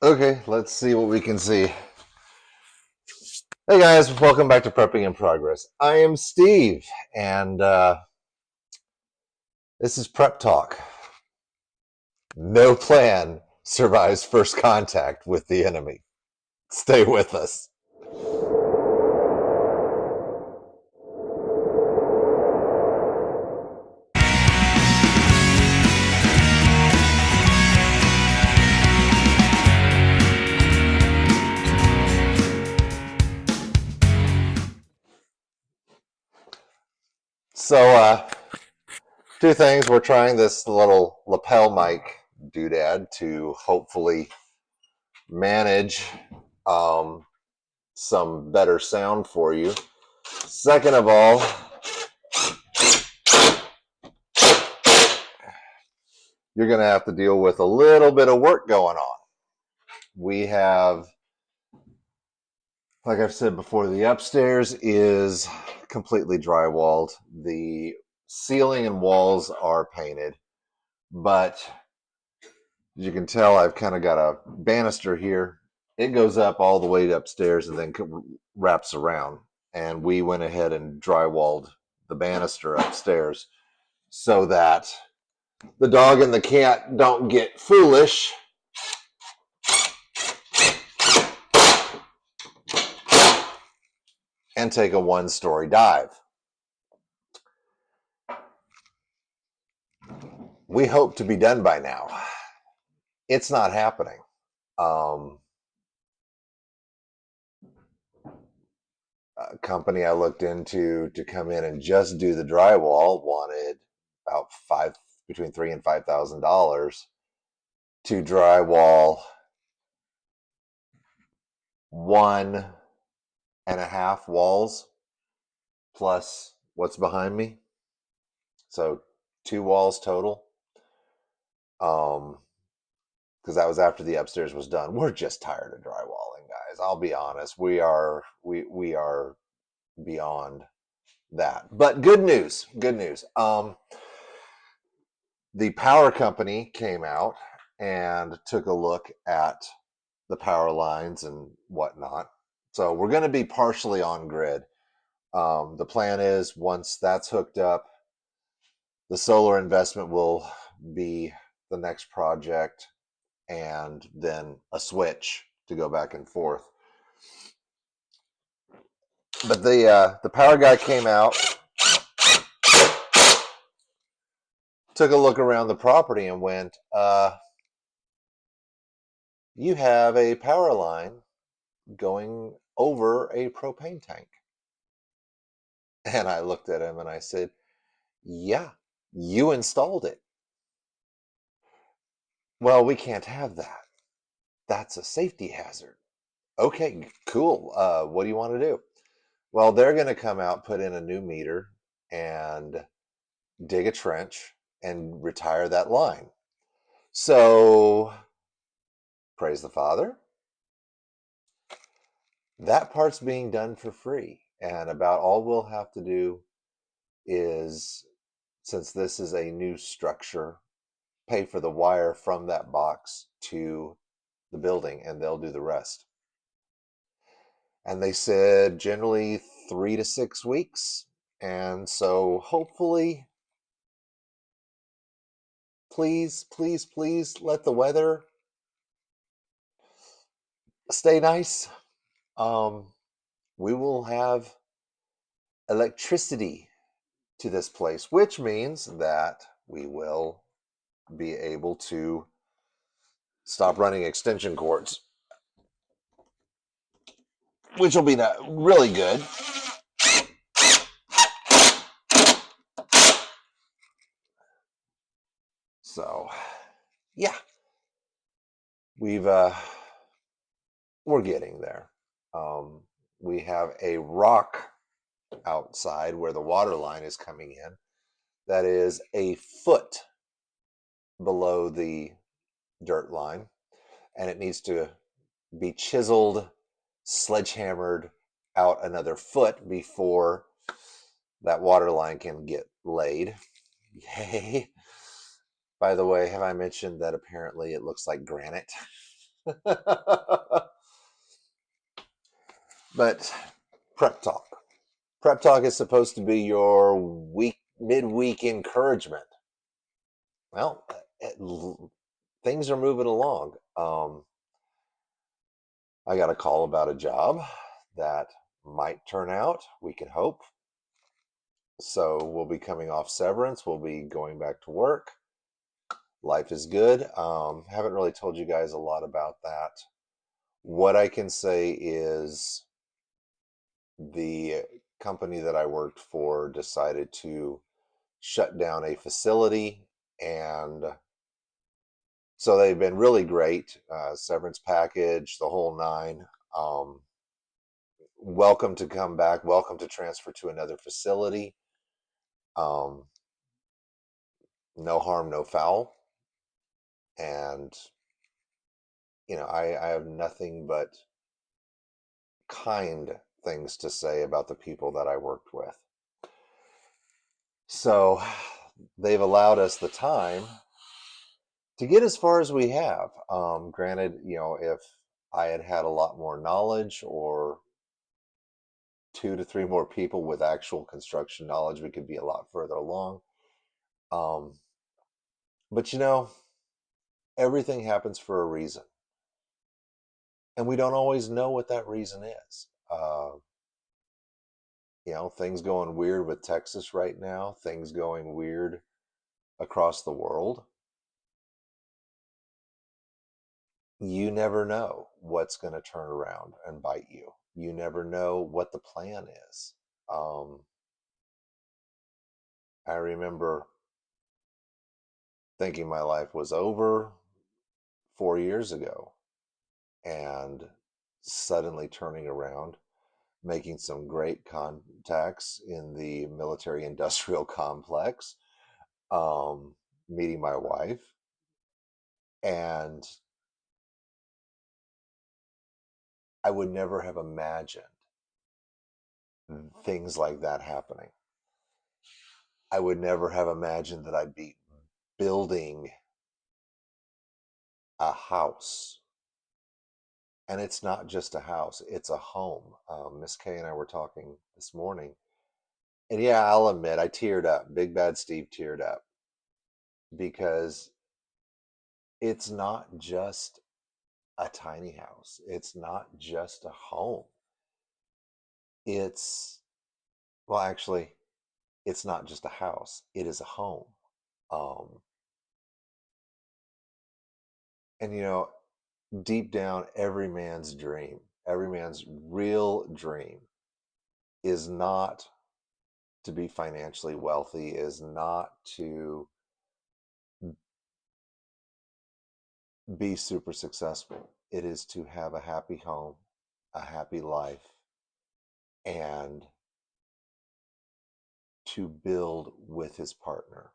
Okay, let's see what we can see. Hey guys, welcome back to Prepping in Progress. I am Steve, and this is Prep Talk. No plan survives first contact with the enemy. Stay with us. So, two things. We're trying this little lapel mic doodad to hopefully manage um, some better sound for you. Second of all, you're going to have to deal with a little bit of work going on. We have, like I've said before, the upstairs is completely drywalled. The ceiling and walls are painted, but as you can tell, I've kind of got a banister here. It goes up all the way upstairs and then wraps around. And we went ahead and drywalled the banister upstairs so that the dog and the cat don't get foolish and take a one-story dive. We hope to be done by now. It's not happening. A company I looked into to come in and just do the drywall wanted about between $3,000 and $5,000 to drywall 1.5 walls plus what's behind me. So 2 walls total. Because that was after the upstairs was done. We're just tired of drywalling, guys. I'll be honest. We are beyond that. But good news. Good news. The power company came out and took a look at the power lines and whatnot. So we're going to be partially on grid. The plan is once that's hooked up, the solar investment will be the next project, and then a switch to go back and forth. But the power guy came out, took a look around the property, and went, "You have a power line going over a propane tank." And I looked at him and I said, "Yeah, you installed it." "Well, we can't have that. That's a safety hazard." "Okay, cool. What do you want to do?" "Well, they're going to come out, put in a new meter, and dig a trench and retire that line." So, praise the Father. That part's being done for free. And about all we'll have to do is, since this is a new structure, pay for the wire from that box to the building, and they'll do the rest. And they said generally 3 to 6 weeks. And so hopefully, please, please, please let the weather stay nice. We will have electricity to this place, which means that we will be able to stop running extension cords, which will be really good. So, yeah, we're getting there. We have a rock outside where the water line is coming in that is a foot below the dirt line, and it needs to be chiseled, sledgehammered out another foot before that water line can get laid. Yay. By the way, have I mentioned that apparently it looks like granite? But prep talk. Prep talk is supposed to be your midweek encouragement. Well, things are moving along. I got a call about a job that might turn out. We can hope. So we'll be coming off severance. We'll be going back to work. Life is good. Haven't really told you guys a lot about that. What I can say is the company that I worked for decided to shut down a facility, and so they've been really great. Severance package, the whole nine. Welcome to come back. Welcome to transfer to another facility. Um, no harm, no foul. And, I have nothing but kind things to say about the people that I worked with. So they've allowed us the time to get as far as we have. Granted, if I had had a lot more knowledge or 2 to 3 more people with actual construction knowledge, we could be a lot further along. Um, but everything happens for a reason. And we don't always know what that reason is. Things going weird with Texas right now, things going weird across the world. You never know what's going to turn around and bite you. You never know what the plan is. I remember thinking my life was over 4 years ago and suddenly turning around, making some great contacts in the military industrial complex, meeting my wife, and I would never have imagined things like that happening. I would never have imagined that I'd be building a house. And it's not just a house, it's a home. Miss Kay and I were talking this morning. And yeah, I'll admit, I teared up. Big Bad Steve teared up because it's not just a tiny house, it's not just a home. It's, well, actually, it's not just a house, it is a home. Um, and deep down, every man's real dream is not to be financially wealthy, is not to be super successful. It is to have a happy home, a happy life, and to build with his partner.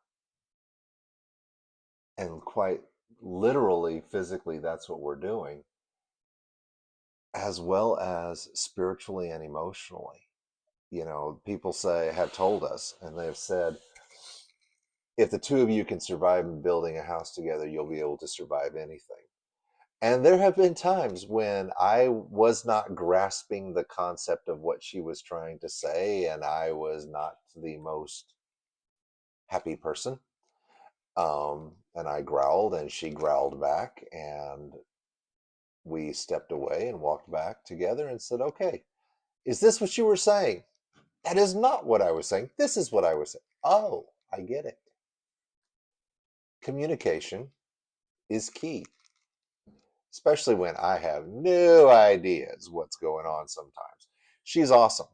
And quite literally, physically, that's what we're doing, as well as spiritually and emotionally. People have told us, and they've said, if the two of you can survive building a house together, you'll be able to survive anything. And there have been times when I was not grasping the concept of what she was trying to say, and I was not the most happy person. And I growled, and she growled back, and we stepped away and walked back together and said, okay, is this what you were saying? That is not what I was saying. This is what I was saying. Oh, I get it. Communication is key, especially when I have no ideas what's going on sometimes. She's awesome.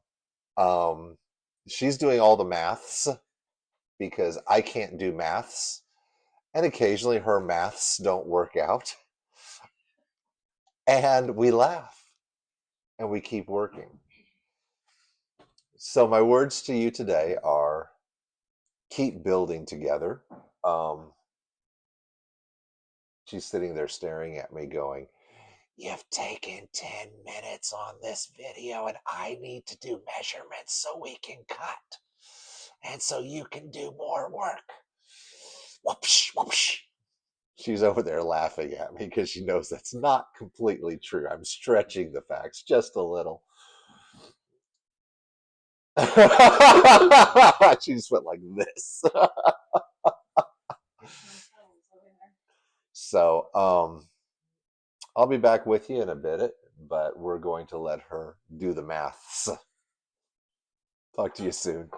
Um, she's doing all the maths because I can't do maths. And occasionally her maths don't work out. And we laugh and we keep working. So, my words to you today are keep building together. Um, she's sitting there staring at me, going, you've taken 10 minutes on this video, and I need to do measurements so we can cut. And so you can do more work. Whoopsh, whoopsh. She's over there laughing at me because she knows that's not completely true. I'm stretching the facts just a little. She just went like this. So, I'll be back with you in a bit, but we're going to let her do the maths. Talk to you soon.